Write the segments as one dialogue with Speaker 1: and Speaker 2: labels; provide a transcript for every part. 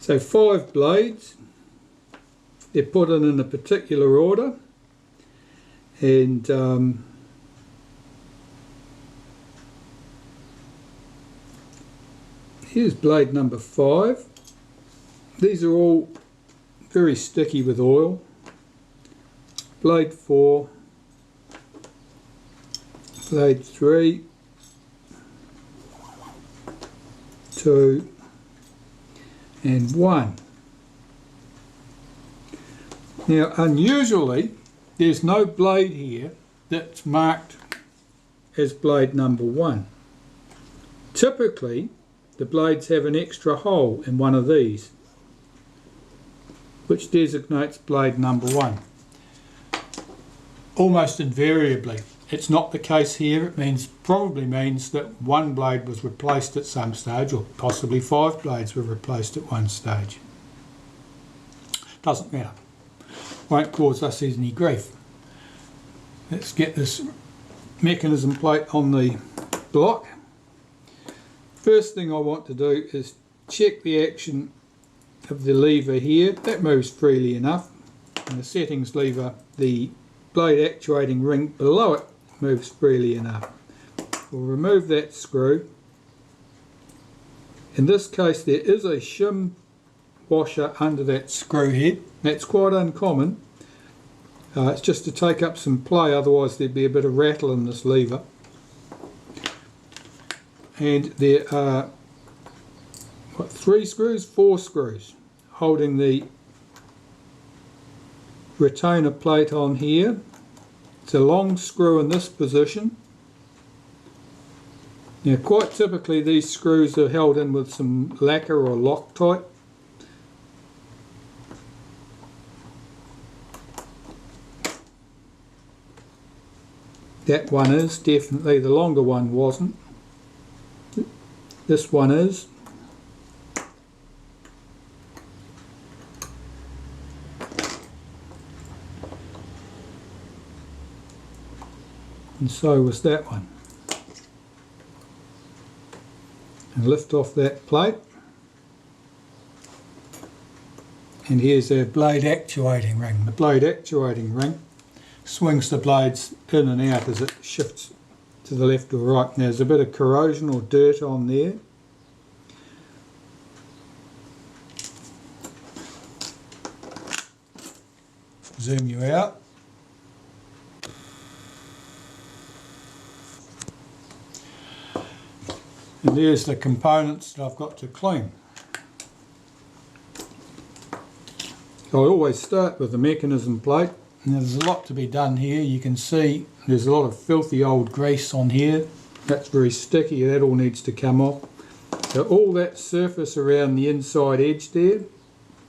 Speaker 1: So 5 blades, they're put in a particular order, and here's blade number 5. These are all very sticky with oil. Blade 4, blade 3, 2 and 1. Now unusually there's no blade here that's marked as blade number 1. Typically the blades have an extra hole in one of these which designates blade number 1. Almost invariably it's not the case here. It probably means that one blade was replaced at some stage, or possibly 5 blades were replaced at one stage. Doesn't matter. Won't cause us any grief. Let's get this mechanism plate on the block. First thing I want to do is check the action of the lever here. That moves freely enough. And the settings lever, the blade actuating ring below it, moves freely enough. We'll remove that screw. In this case there is a shim washer under that screw head. That's quite uncommon. It's just to take up some play, otherwise there'd be a bit of rattle in this lever. And there are 4 screws holding the retainer plate on here. It's a long screw in this position. Now quite typically these screws are held in with some lacquer or Loctite. That one is definitely, the longer one wasn't. This one is. And so was that one. And lift off that plate. And here's our blade actuating ring. The blade actuating ring swings the blades in and out as it shifts to the left or right. Now there's a bit of corrosion or dirt on there. Zoom you out. And there's the components that I've got to clean. So I always start with the mechanism plate. And there's a lot to be done here. You can see there's a lot of filthy old grease on here. That's very sticky. That all needs to come off. So all that surface around the inside edge there,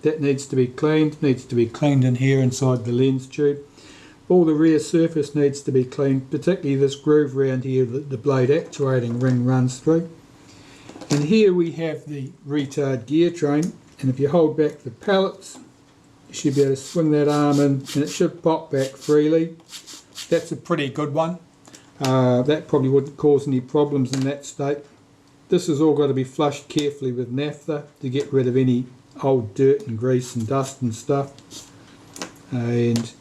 Speaker 1: that needs to be cleaned. Needs to be cleaned in here inside the lens tube. All the rear surface needs to be cleaned, particularly this groove around here that the blade actuating ring runs through. And here we have the retard gear train, and if you hold back the pallets, you should be able to swing that arm in and it should pop back freely. That's a pretty good one. That probably wouldn't cause any problems in that state. This has all got to be flushed carefully with naphtha to get rid of any old dirt and grease and dust and stuff. And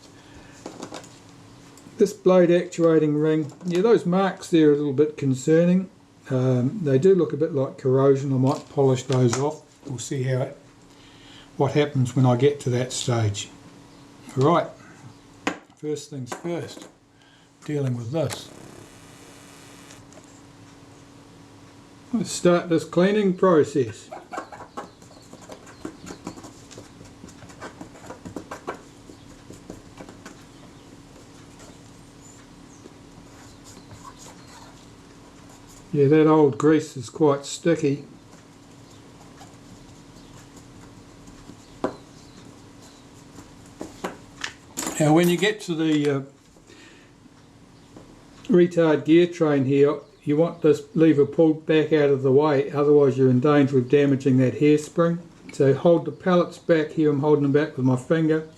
Speaker 1: this blade actuating ring, yeah, those marks there are a little bit concerning. They do look a bit like corrosion. I might polish those off. We'll see what happens when I get to that stage. Right, first things first, dealing with this. Let's start this cleaning process. Yeah, that old grease is quite sticky. Now when you get to the retard gear train here, you want this lever pulled back out of the way, otherwise you're in danger of damaging that hairspring. So hold the pallets back here, I'm holding them back with my finger.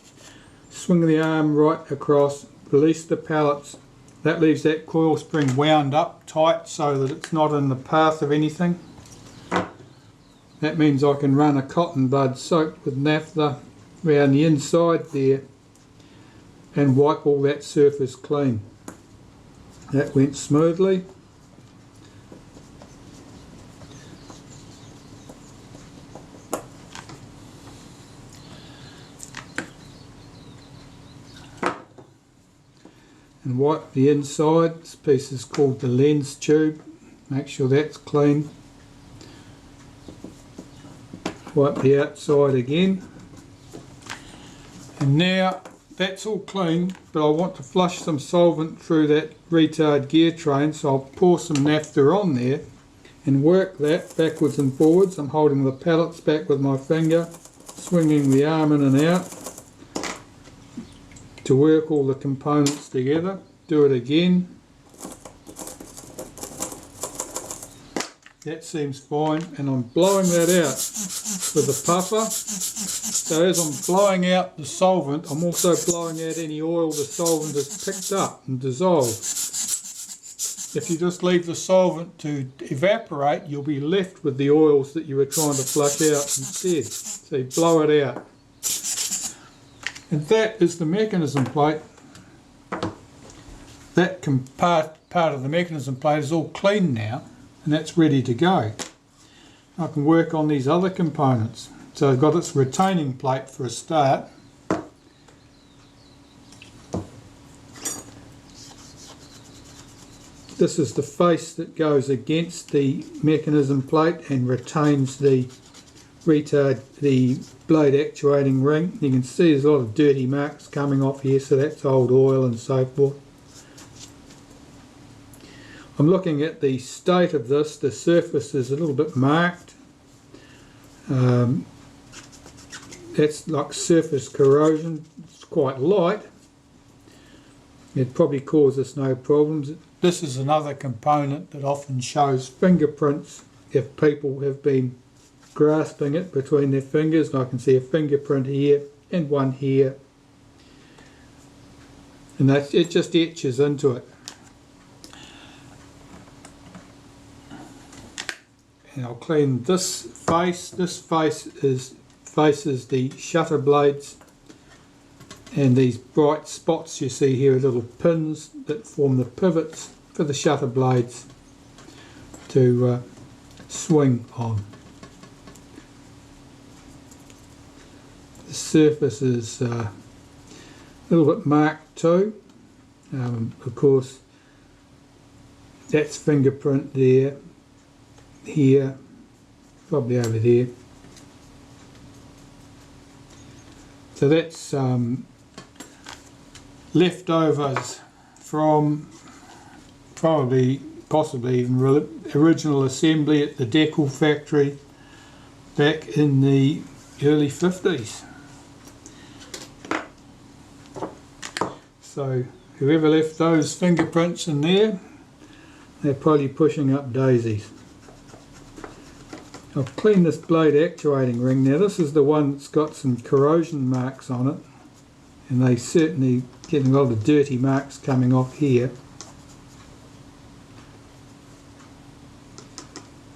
Speaker 1: Swing the arm right across, release the pallets. That leaves that coil spring wound up tight so that it's not in the path of anything. That means I can run a cotton bud soaked with naphtha around the inside there and wipe all that surface clean. That went smoothly. And wipe the inside. This piece is called the lens tube. Make sure that's clean. Wipe the outside again. And now that's all clean, but I want to flush some solvent through that retard gear train, so I'll pour some naphtha on there and work that backwards and forwards. I'm holding the pallets back with my finger, swinging the arm in and out to work all the components together. Do it again. That seems fine, and I'm blowing that out with a puffer. So as I'm blowing out the solvent, I'm also blowing out any oil the solvent has picked up and dissolved. If you just leave the solvent to evaporate, you'll be left with the oils that you were trying to flush out instead. So you blow it out. And that is the mechanism plate. That part of the mechanism plate is all clean now, and that's ready to go. I can work on these other components. So I've got its retaining plate for a start. This is the face that goes against the mechanism plate and retains the blade actuating ring. You can see there's a lot of dirty marks coming off here, so that's old oil and so forth. I'm looking at the state of this. The surface is a little bit marked. That's like surface corrosion. It's quite light. It probably causes no problems. This is another component that often shows fingerprints if people have been grasping it between their fingers. And I can see a fingerprint here and one here. And it just etches into it. And I'll clean this face. This face faces the shutter blades, and these bright spots you see here are little pins that form the pivots for the shutter blades to swing on. The surface is a little bit marked too. Of course, that's fingerprint there, here, probably over there. So that's leftovers from possibly even original assembly at the Decal factory back in the early 50s. So whoever left those fingerprints in there, they're probably pushing up daisies. I'll clean this blade actuating ring. Now this is the one that's got some corrosion marks on it, and they certainly getting a lot of dirty marks coming off here.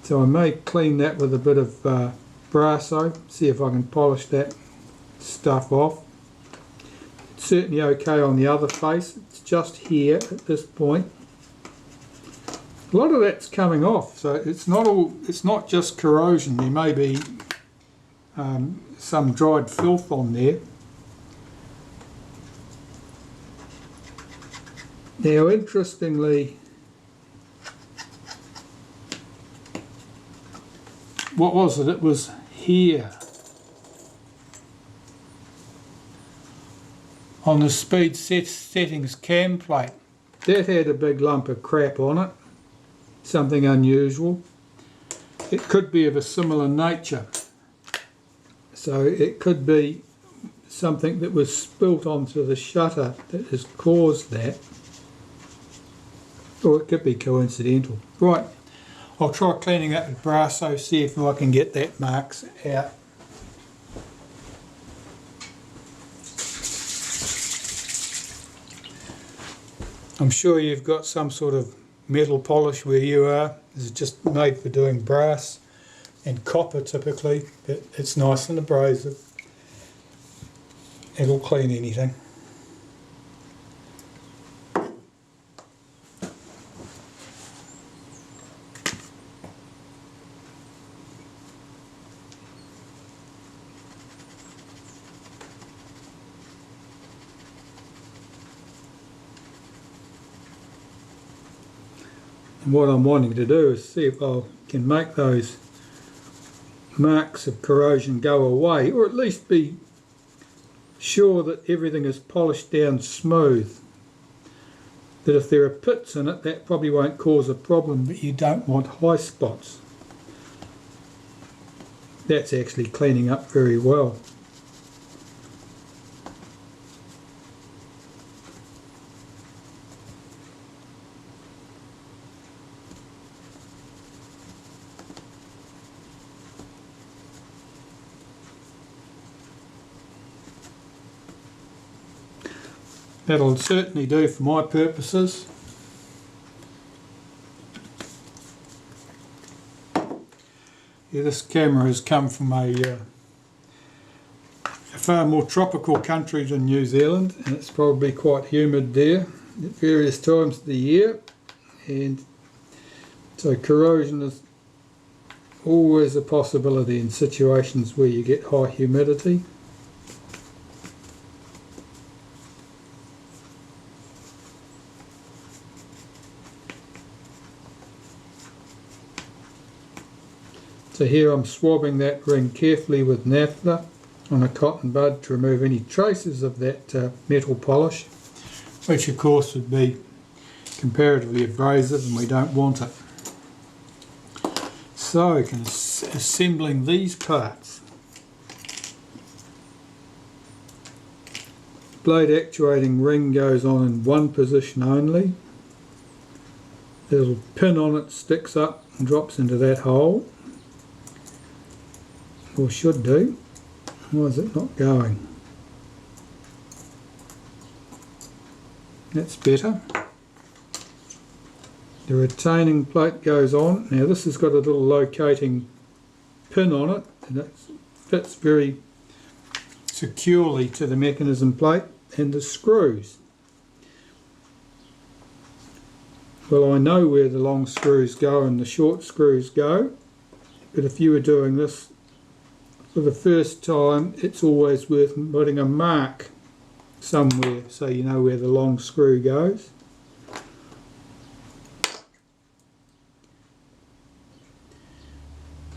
Speaker 1: So I may clean that with a bit of Brasso, see if I can polish that stuff off. It's certainly okay on the other face. It's just here at this point. A lot of that's coming off, so it's not just corrosion. There may be some dried filth on there. Now interestingly, what was it? It was here on the speed settings cam plate. That had a big lump of crap on it. Something unusual. It could be of a similar nature. So it could be something that was spilt onto the shutter that has caused that. Or it could be coincidental. Right, I'll try cleaning that with Brasso, see if I can get that marks out. I'm sure you've got some sort of metal polish where you are. This is just made for doing brass. and copper typically, but it's nice and abrasive. It'll clean anything. And what I'm wanting to do is see if I can make those marks of corrosion go away, or at least be sure that everything is polished down smooth. That if there are pits in it, that probably won't cause a problem, but you don't want high spots. That's actually cleaning up very well. That'll certainly do for my purposes. Yeah, this camera has come from a far more tropical country than New Zealand, and it's probably quite humid there at various times of the year, and so corrosion is always a possibility in situations where you get high humidity. So here I'm swabbing that ring carefully with naphtha on a cotton bud to remove any traces of that metal polish, which of course would be comparatively abrasive and we don't want it. So assembling these parts. Blade actuating ring goes on in one position only. The little pin on it sticks up and drops into that hole. Or should do. Why is it not going? That's better. The retaining plate goes on. Now this has got a little locating pin on it, and it fits very securely to the mechanism plate and the screws. Well, I know where the long screws go and the short screws go, but if you were doing this for the first time, it's always worth putting a mark somewhere so you know where the long screw goes.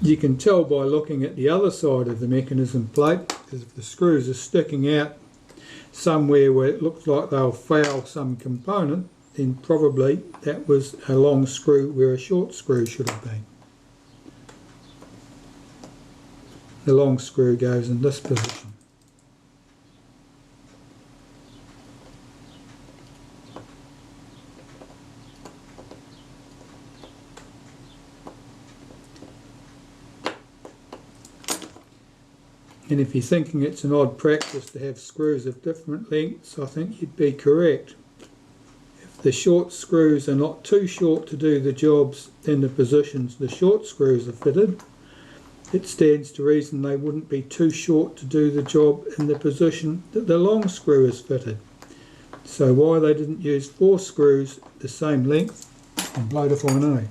Speaker 1: You can tell by looking at the other side of the mechanism plate, because if the screws are sticking out somewhere where it looks like they'll foul some component, then probably that was a long screw where a short screw should have been. The long screw goes in this position. And if you're thinking it's an odd practice to have screws of different lengths, I think you'd be correct. If the short screws are not too short to do the jobs in the positions the short screws are fitted, it stands to reason they wouldn't be too short to do the job in the position that the long screw is fitted. So why they didn't use 4 screws the same length, I'm blowed if I know.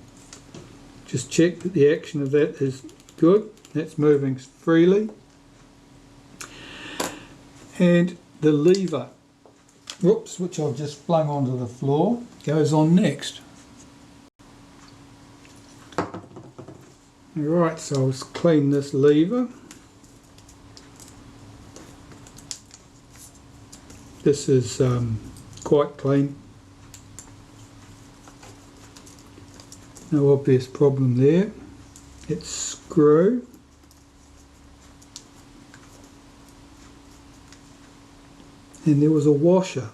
Speaker 1: Just check that the action of that is good, that's moving freely. And the lever, whoops, which I've just flung onto the floor, goes on next. Right, so I'll clean this lever. This is quite clean. No obvious problem there. It's screw. And there was a washer.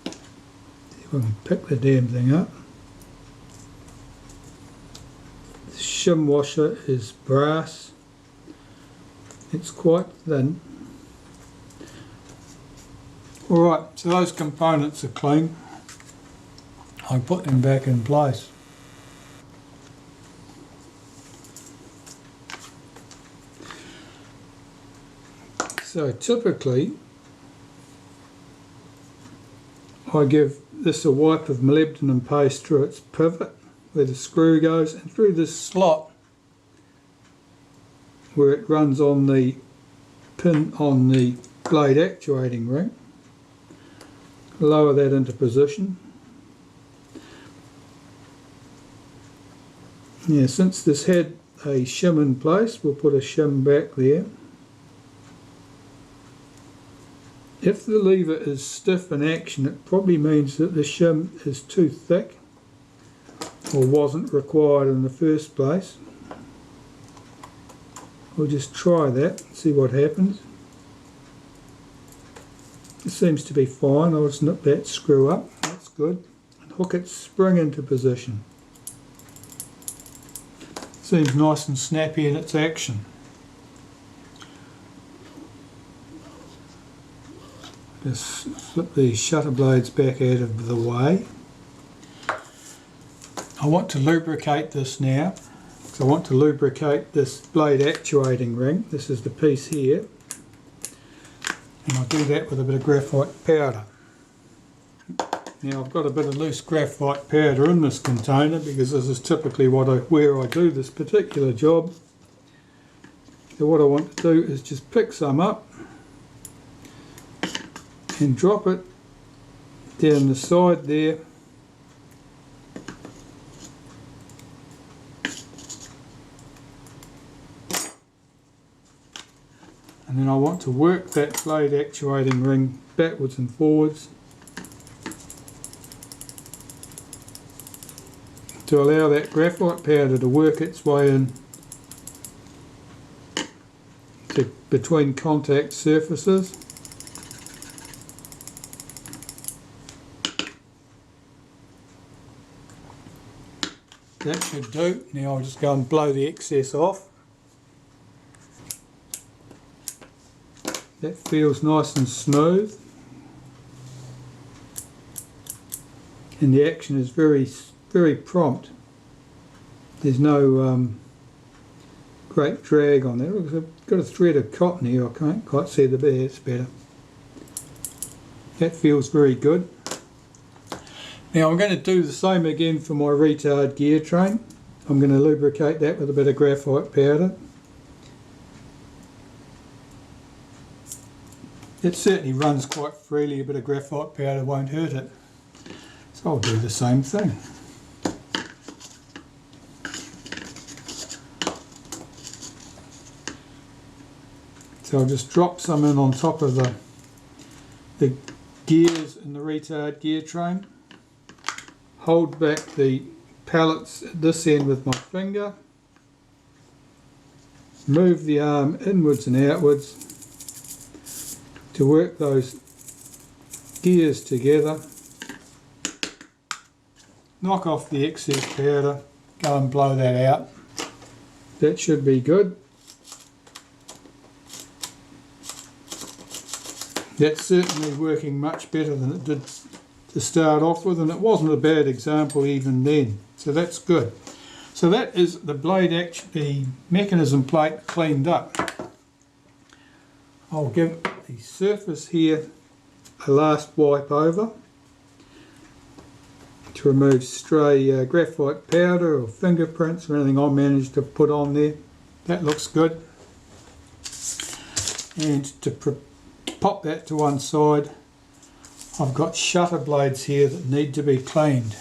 Speaker 1: See if I can pick the damn thing up. The shim washer is brass. It's quite thin. Alright, so those components are clean. I put them back in place. So typically I give this a wipe of molybdenum paste through its pivot where the screw goes, and through this slot where it runs on the pin on the blade actuating ring. Lower that into position. Yeah, since this had a shim in place, we'll put a shim back there. If the lever is stiff in action, it probably means that the shim is too thick or wasn't required in the first place. We'll just try that and see what happens. It seems to be fine. I'll just nip that screw up. That's good. And hook its spring into position. Seems nice and snappy in its action. Just flip the shutter blades back out of the way. I want to lubricate this now. So I want to lubricate this blade actuating ring. This is the piece here. And I'll do that with a bit of graphite powder. Now I've got a bit of loose graphite powder in this container because this is typically where I do this particular job. So what I want to do is just pick some up and drop it down the side there. And then I want to work that blade actuating ring backwards and forwards to allow that graphite powder to work its way in to between contact surfaces. That should do. Now I'll just go and blow the excess off. That feels nice and smooth, and the action is very prompt. There's no great drag on there. I've got a thread of cotton here. I can't quite see the bear. It's better. That feels very good. Now I'm going to do the same again for my retard gear train. I'm going to lubricate that with a bit of graphite powder. It certainly runs quite freely. A bit of graphite powder won't hurt it. So I'll do the same thing. So I'll just drop some in on top of the gears in the retard gear train. Hold back the pallets at this end with my finger. Move the arm inwards and outwards to work those gears together. Knock off the excess powder, go and blow that out. That should be good. That's certainly working much better than it did to start off with, and it wasn't a bad example even then, so that's good. So that is the blade the mechanism plate cleaned up. I'll give the surface here a last wipe over to remove stray graphite powder or fingerprints or anything I managed to put on there. That looks good. And to pop that to one side, I've got shutter blades here that need to be cleaned.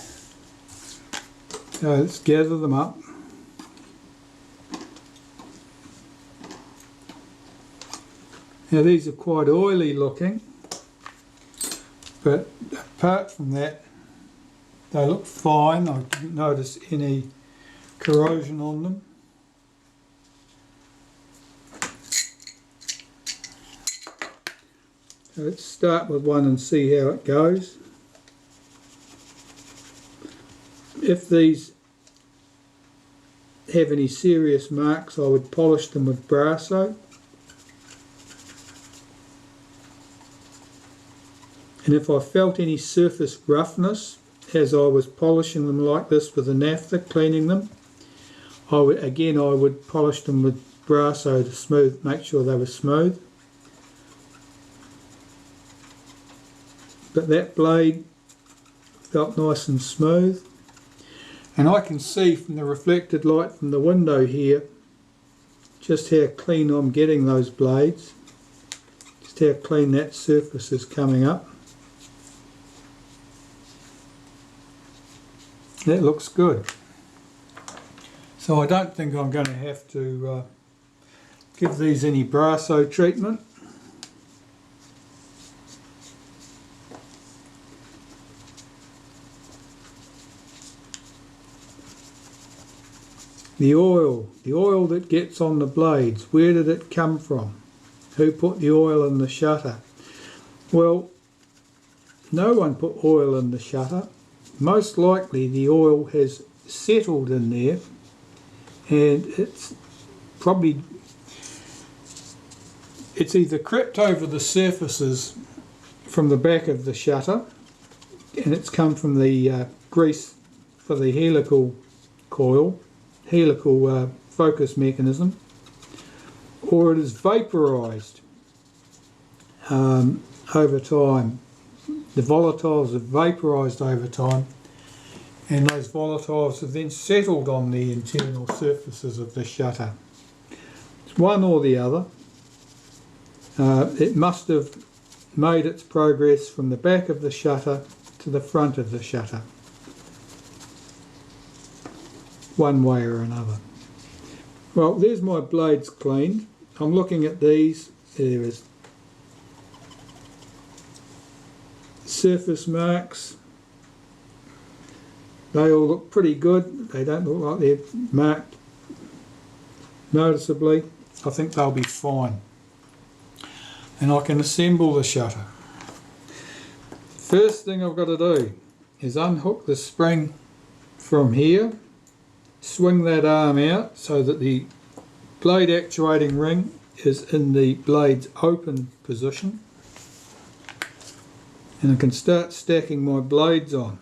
Speaker 1: So let's gather them up. Now these are quite oily looking, but apart from that they look fine. I didn't notice any corrosion on them. So let's start with one and see how it goes. If these have any serious marks, I would polish them with Brasso. And if I felt any surface roughness as I was polishing them like this with the Naphtha, cleaning them, I would polish them with Brasso to make sure they were smooth. but that blade felt nice and smooth. And I can see from the reflected light from the window here just how clean I'm getting those blades, just how clean that surface is coming up. That looks good. So I don't think I'm going to have to give these any Brasso treatment. The oil that gets on the blades, where did it come from? Who put the oil in the shutter? Well, no one put oil in the shutter. Most likely the oil has settled in there, and it's either crept over the surfaces from the back of the shutter, and it's come from the grease for the helical coil, helical focus mechanism, or it is vaporized over time. The volatiles have vaporized over time, and those volatiles have then settled on the internal surfaces of the shutter. It's one or the other. It must have made its progress from the back of the shutter to the front of the shutter, one way or another. Well, there's my blades cleaned. I'm looking at these. There is surface marks. They all look pretty good. They don't look like they're marked noticeably. I think they'll be fine. And I can assemble the shutter. First thing I've got to do is unhook the spring from here, swing that arm out so that the blade actuating ring is in the blade's open position, and I can start stacking my blades on.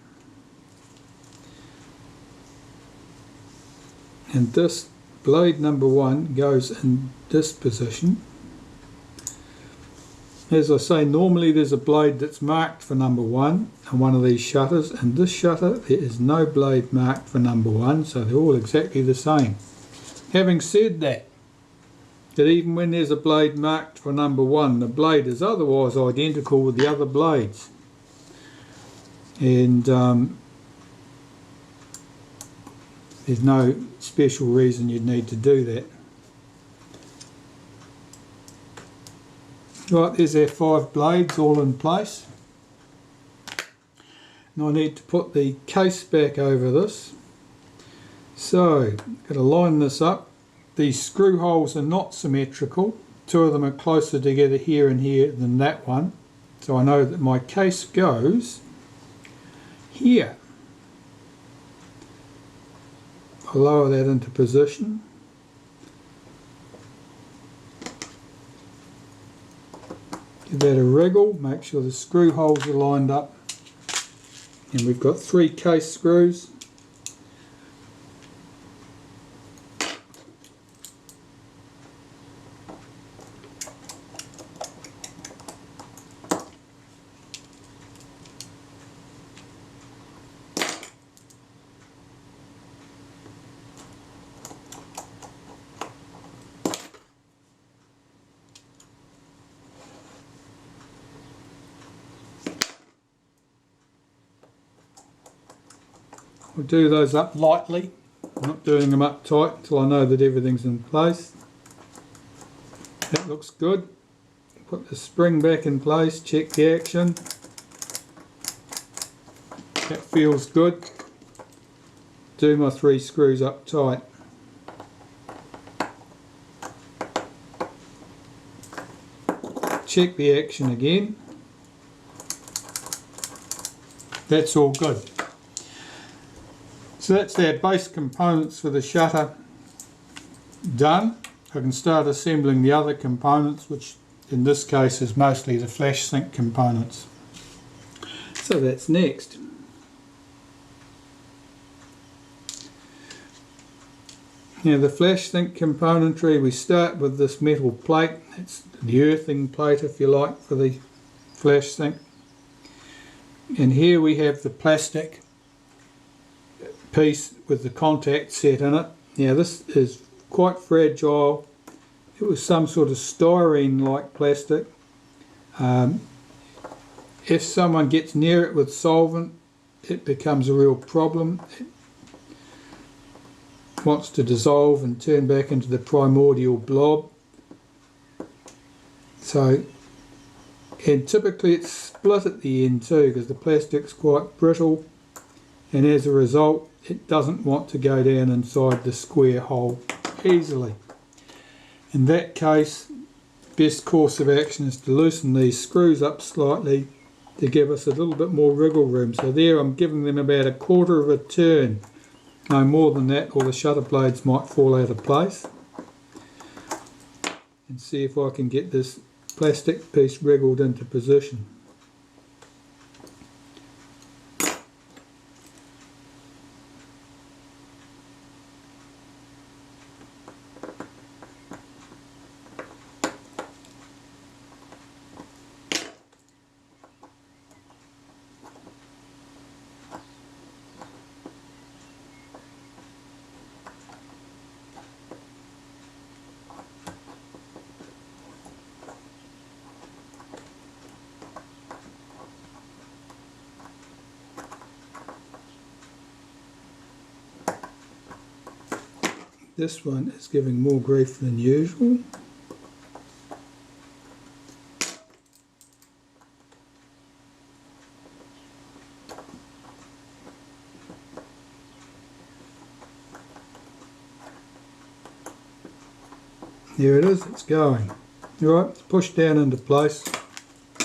Speaker 1: And this blade number 1 goes in this position. As I say, normally there's a blade that's marked for number 1 on one of these shutters, and this shutter there is no blade marked for number 1, so they're all exactly the same. Having said that even when there's a blade marked for number 1, the blade is otherwise identical with the other blades, and there's no special reason you'd need to do that. Right, there's our 5 blades all in place. Now I need to put the case back over this. So, got to line this up. These screw holes are not symmetrical. 2 of them are closer together here and here than that one. So I know that my case goes here. I'll lower that into position. Give that a wriggle, make sure the screw holes are lined up. And we've got 3 case screws. We'll do those up lightly. I'm not doing them up tight until I know that everything's in place. That looks good. Put the spring back in place, check the action. That feels good. Do my 3 screws up tight. Check the action again. That's all good. So that's our base components for the shutter done. I can start assembling the other components, which in this case is mostly the flash sink components. So that's next. Now the flash sink componentry, we start with this metal plate. It's the earthing plate, if you like, for the flash sink. And here we have the plastic piece with the contact set in it. Now this is quite fragile. It was some sort of styrene like plastic. If someone gets near it with solvent, it becomes a real problem. It wants to dissolve and turn back into the primordial blob. So, and typically it's split at the end too, because the plastic's quite brittle, and as a result it doesn't want to go down inside the square hole easily. In that case, best course of action is to loosen these screws up slightly to give us a little bit more wriggle room. So there I'm giving them about a quarter of a turn, no more than that, or the shutter blades might fall out of place. And see if I can get this plastic piece wriggled into position. This one is giving more grief than usual. There it is, it's going. Alright, it's pushed down into place. I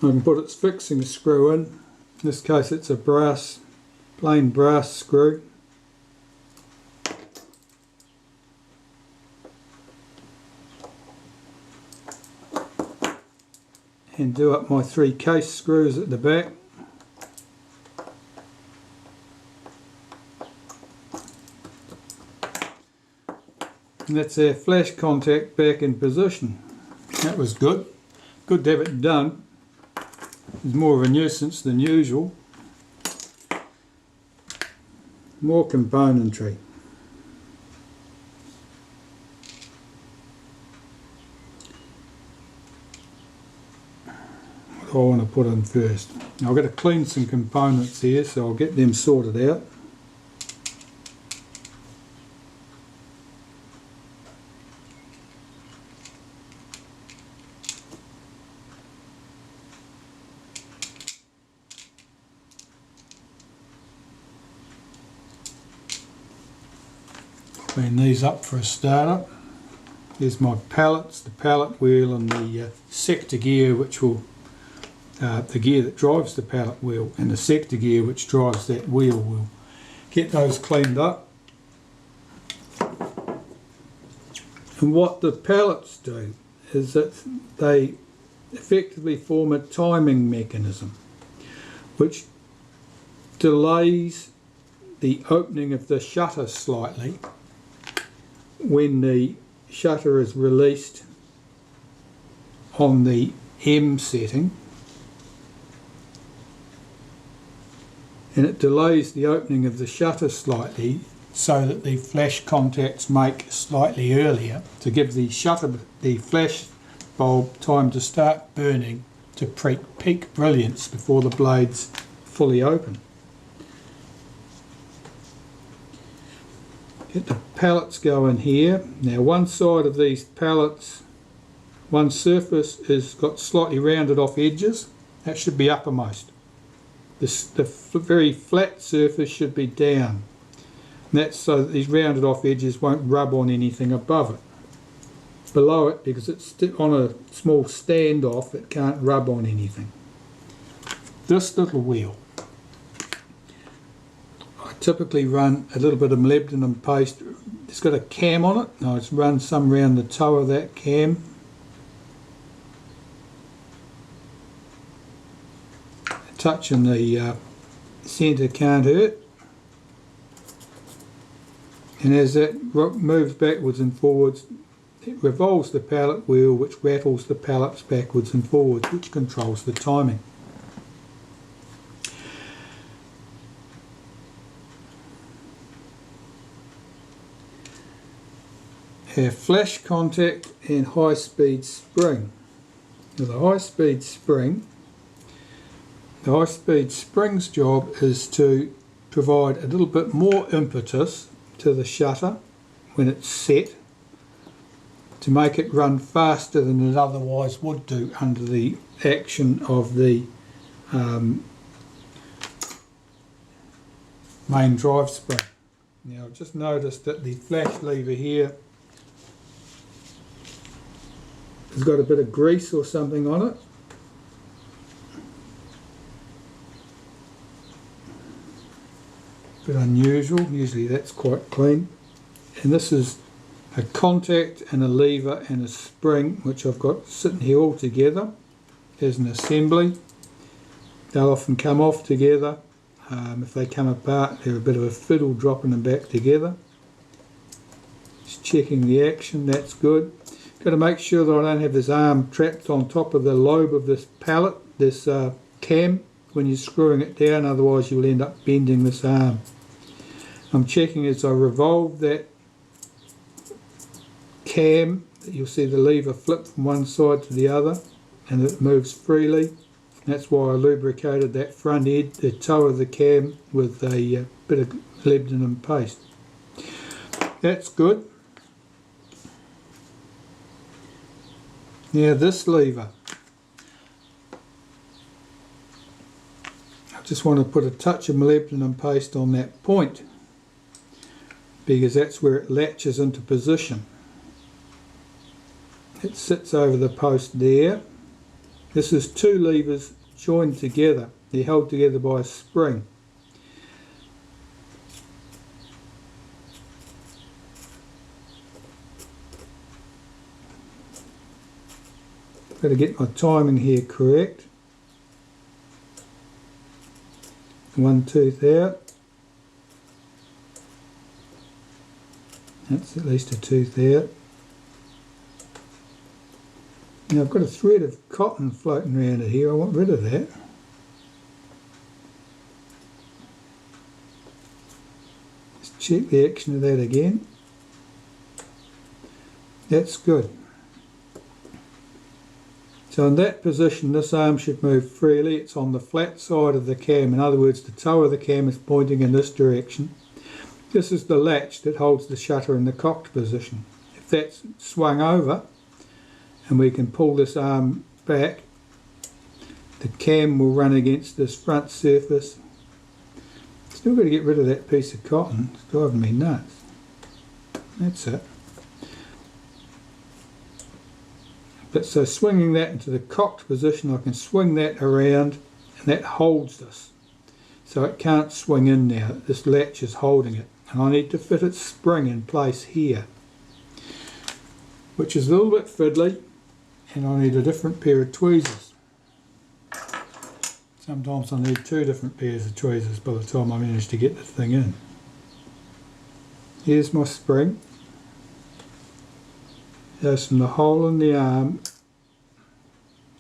Speaker 1: can put its fixing screw in. In this case it's a brass, plain brass screw. And do up my 3 case screws at the back. And that's our flash contact back in position. That was good. Good to have it done. It's more of a nuisance than usual. More componentry. I want to put in first. I've got to clean some components here, so I'll get them sorted out. Clean these up for a starter. There's my pallets, the pallet wheel and the sector gear, which will the gear that drives the pallet wheel, and the sector gear which drives that wheel. We'll get those cleaned up. And what the pallets do is that they effectively form a timing mechanism which delays the opening of the shutter slightly when the shutter is released on the M setting. And it delays the opening of the shutter slightly so that the flash contacts make slightly earlier to give the flash bulb time to start burning to peak brilliance before the blades fully open. Get the pallets going here. Now one side of these pallets, one surface has got slightly rounded off edges. That should be uppermost. The very flat surface should be down. And that's so that these rounded off edges won't rub on anything above it. Below it, because it's on a small standoff, it can't rub on anything. This little wheel, I typically run a little bit of molybdenum paste. It's got a cam on it. I just run some around the toe of that cam. Touching the centre can't hurt, and as that moves backwards and forwards, it revolves the pallet wheel, which rattles the pallets backwards and forwards, which controls the timing. have flash contact and high speed spring. Now the high speed spring's job is to provide a little bit more impetus to the shutter when it's set, to make it run faster than it otherwise would do under the action of the main drive spring. Now I've just noticed that the flash lever here has got a bit of grease or something on it. A bit unusual, usually that's quite clean. And this is a contact and a lever and a spring which I've got sitting here all together as an assembly. They'll often come off together. If they come apart, they're a bit of a fiddle dropping them back together. Just checking the action, that's good. Got to make sure that I don't have this arm trapped on top of the lobe of this pallet, this cam, when you're screwing it down, otherwise you'll end up bending this arm. I'm checking as I revolve that cam that you'll see the lever flip from one side to the other and it moves freely. That's why I lubricated that front edge, the toe of the cam, with a bit of molybdenum paste. That's good. Now this lever, I just want to put a touch of molybdenum paste on that point because that's where it latches into position. It sits over the post there. This is two levers joined together. They're held together by a spring. Got to get my timing here correct. One tooth out. That's at least a tooth out. Now I've got a thread of cotton floating around it here. I want rid of that. Just check the action of that again. That's good. So in that position this arm should move freely. It's on the flat side of the cam. In other words, the toe of the cam is pointing in this direction. This is the latch that holds the shutter in the cocked position. If that's swung over and we can pull this arm back, the cam will run against this front surface. Still got to get rid of that piece of cotton. It's driving me nuts. That's it. But so swinging that into the cocked position, I can swing that around and that holds this. So it can't swing in now. This latch is holding it. And I need to fit its spring in place here, which is a little bit fiddly, and I need a different pair of tweezers. Sometimes I need two different pairs of tweezers by the time I manage to get the thing in. Here's my spring. Goes from the hole in the arm.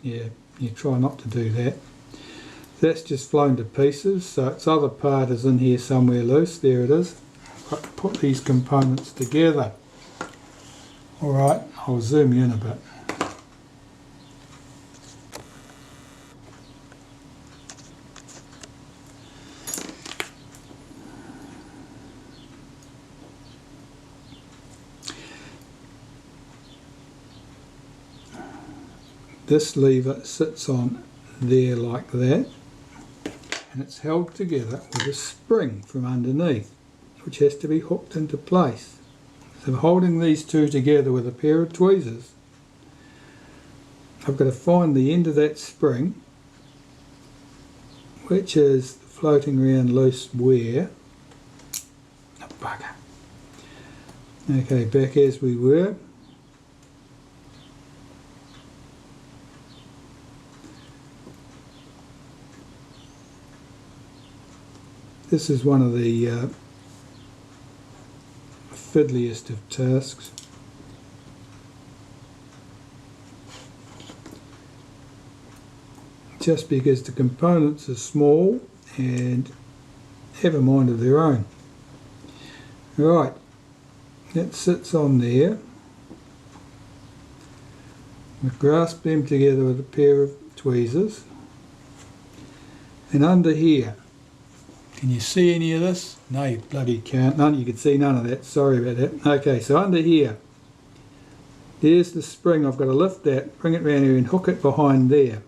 Speaker 1: Yeah, you try not to do that. That's just flown to pieces, so its other part is in here somewhere loose. There it is. I've got to put these components together. Alright, I'll zoom in a bit. This lever sits on there like that, and it's held together with a spring from underneath, which has to be hooked into place. So holding these two together with a pair of tweezers, I've got to find the end of that spring, which is floating around loose where? Oh, bugger. Okay, back as we were. This is one of the fiddliest of tasks. Just because the components are small and have a mind of their own. Right, that sits on there. We grasp them together with a pair of tweezers, and under here, can you see any of this? No, you bloody can't. None. You can see none of that. Sorry about that. Okay, so under here, there's the spring. I've got to lift that, bring it around here and hook it behind there.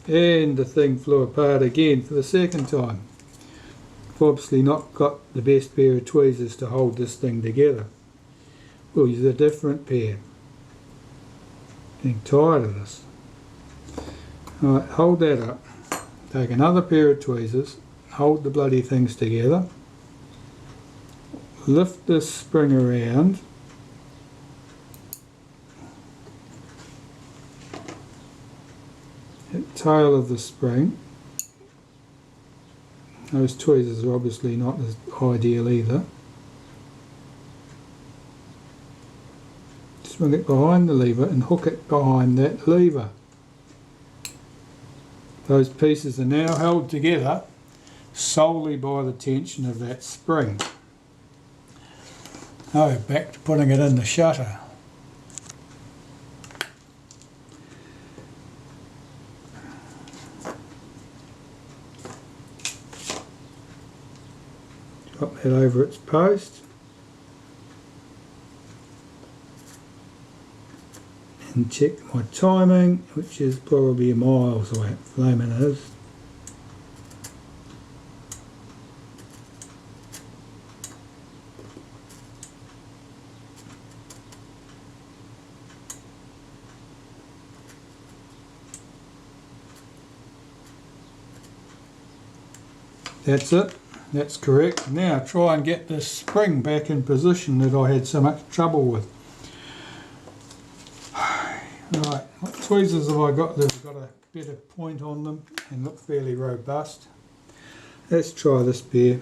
Speaker 1: And the thing flew apart again for the second time. I've obviously not got the best pair of tweezers to hold this thing together. We'll use a different pair. Getting tired of this. Alright, hold that up. Take another pair of tweezers, hold the bloody things together. Lift this spring around. Hit tail of the spring. Those tweezers are obviously not as ideal either. Swing it behind the lever and hook it behind that lever. Those pieces are now held together solely by the tension of that spring. Oh, back to putting it in the shutter. Drop that over its post. And check my timing, which is probably miles away. Flaming is. That's it. That's correct. Now try and get this spring back in position that I had so much trouble with. Right, what tweezers have I got that have got a better point on them and look fairly robust? Let's try this pair.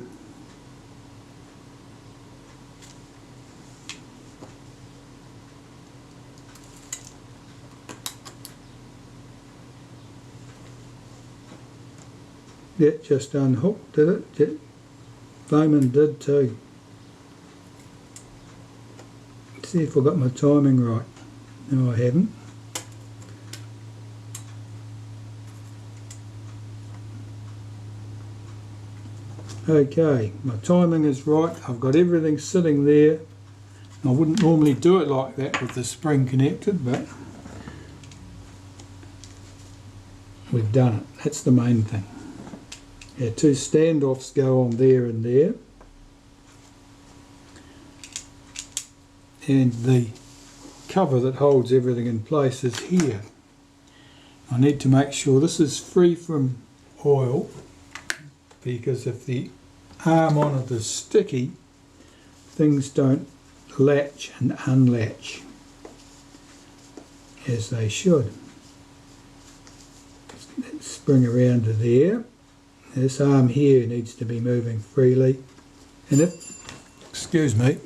Speaker 1: That just unhooked, did it? That flaming did too. Let's see if I got my timing right. No, I haven't. Okay, my timing is right. I've got everything sitting there. I wouldn't normally do it like that with the spring connected, but we've done it. That's the main thing. Yeah, two standoffs go on there and there. And the cover that holds everything in place is here. I need to make sure this is free from oil, because if the arm on it is sticky, things don't latch and unlatch as they should. Let's spring around to there. This arm here needs to be moving freely, and if, excuse me,